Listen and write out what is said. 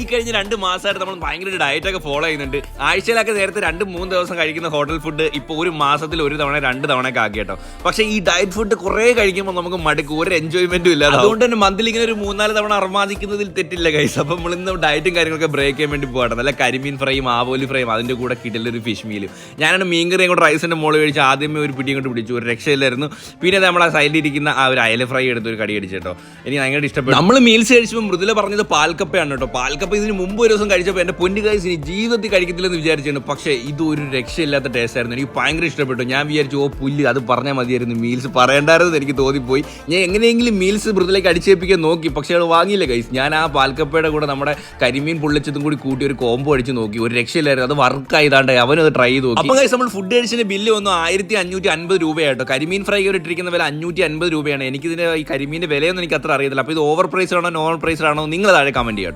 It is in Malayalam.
ഈ കഴിഞ്ഞ 2 മാസമായിട്ട് നമ്മൾ ഭയങ്കര ഡയറ്റൊക്കെ ഫോളോ ചെയ്യുന്നുണ്ട്. ആഴ്ചയിലൊക്കെ നേരത്തെ 2-3 ദിവസം കഴിക്കുന്ന ഹോട്ടൽ ഫുഡ് ഇപ്പോൾ ഒരു മാസത്തിൽ 1 തവണ 2 തവണയൊക്കെ ആക്കി കേട്ടോ. പക്ഷേ ഈ ഡയറ്റ് ഫുഡ് കുറേ കഴിക്കുമ്പോൾ നമുക്ക് മടുക്കും, ഒരു എൻജോയ്മെന്റും ഇല്ല. അതുകൊണ്ട് തന്നെ മന്തിൽ ഇങ്ങനെ ഒരു 3-4 തവണ അർമാദിക്കുന്നതിൽ തെറ്റില്ല ഗൈസ്. അപ്പം നമ്മളിന്ന് ഡയറ്റും കാര്യങ്ങളൊക്കെ ബ്രേക്ക് ചെയ്യാൻ വേണ്ടി പോകട്ടെ. നല്ല കരിമീൻ ഫ്രൈയും ആവോലി ഫ്രൈയും അതിൻ്റെ കൂടെ കിട്ടില്ലൊരു ഫിഷ് മീലും. ഞാനാണ് മീൻകറിയും കൂടെ റൈസിൻ്റെ മുകളിൽ കഴിച്ച് ആദ്യമേ ഒരു പിടിയും കൊണ്ട് പിടിച്ചു, ഒരു രക്ഷയില്ലായിരുന്നു. പിന്നെ നമ്മൾ ആ സൈഡിലിരിക്കുന്ന ആ ഒരു അയല ഫ്രൈ എടുത്ത് ഒരു കടി അടിച്ചു കേട്ടോ. എനിക്ക് ഭയങ്കര ഇഷ്ടപ്പെട്ടു. നമ്മൾ മീൽസ് കഴിച്ചപ്പോൾ മൃദുല പറഞ്ഞത് പാൽക്കപ്പയാണ് കേട്ടോ. പാൽക്കപ്പ ഇതിന് മുമ്പ് ഒരു ദിവസം കഴിച്ചപ്പോൾ എൻ്റെ പൊന്നു ഗൈസ് ഇനി ജീവിതത്തിൽ കഴിക്കത്തില്ലെന്ന് വിചാരിച്ചിട്ടുണ്ട്. പക്ഷേ ഇത് ഒരു രക്ഷയില്ലാത്ത ടേസ്റ്റ് ആയിരുന്നു. എനിക്ക് ഭയങ്കര ഇഷ്ടപ്പെട്ടു. ഞാൻ വിചാരിച്ചു പുല്ല് അത് പറഞ്ഞാൽ മതിയായിരുന്നു, മീൽസ് പറയേണ്ടായിരുന്നു എനിക്ക് തോന്നിപ്പോയി. ഞാൻ എങ്ങനെയെങ്കിലും മീൽസ് മൃദുലേക്ക് അടിച്ചേൽപ്പിക്കാൻ നോക്കി, പക്ഷേ അവൾ വാങ്ങിയില്ല ഗൈസ്. ഞാൻ ആ പാൽക്കപ്പയുടെ കൂടെ നമ്മുടെ കരിമീൻ പൊള്ളിച്ചതും കൂടി കൂട്ടി ഒരു കോംബോ അടിച്ച് നോക്കി, ഒരു രക്ഷയില്ലായിരുന്നു. അത് വർക്കായതാണ്ട് അവനും അത് ട്രൈ ചെയ്ത് നോക്കി. അപ്പോൾ ഗൈസ് നമ്മൾ ഫുഡ് കഴിച്ചതിന്റെ ബില്ല് വന്നു 1550 രൂപയാട്ടോ. കരിമീൻ ഫ്രൈ ഇട്ടിരിക്കുന്ന വില 550 രൂപയാണ്. എനിക്കിതിന്റെ ഈ കരിമീൻ്റെ വിലയൊന്നും എനിക്ക് അത്ര അറിയത്തില്ല. അപ്പോൾ ഇത് ഓവർ പ്രൈസ് ആണോ നോൺ പ്രൈസ് ആണോ നിങ്ങൾ താഴെ കമന്റ് ചെയ്യാട്ടോ.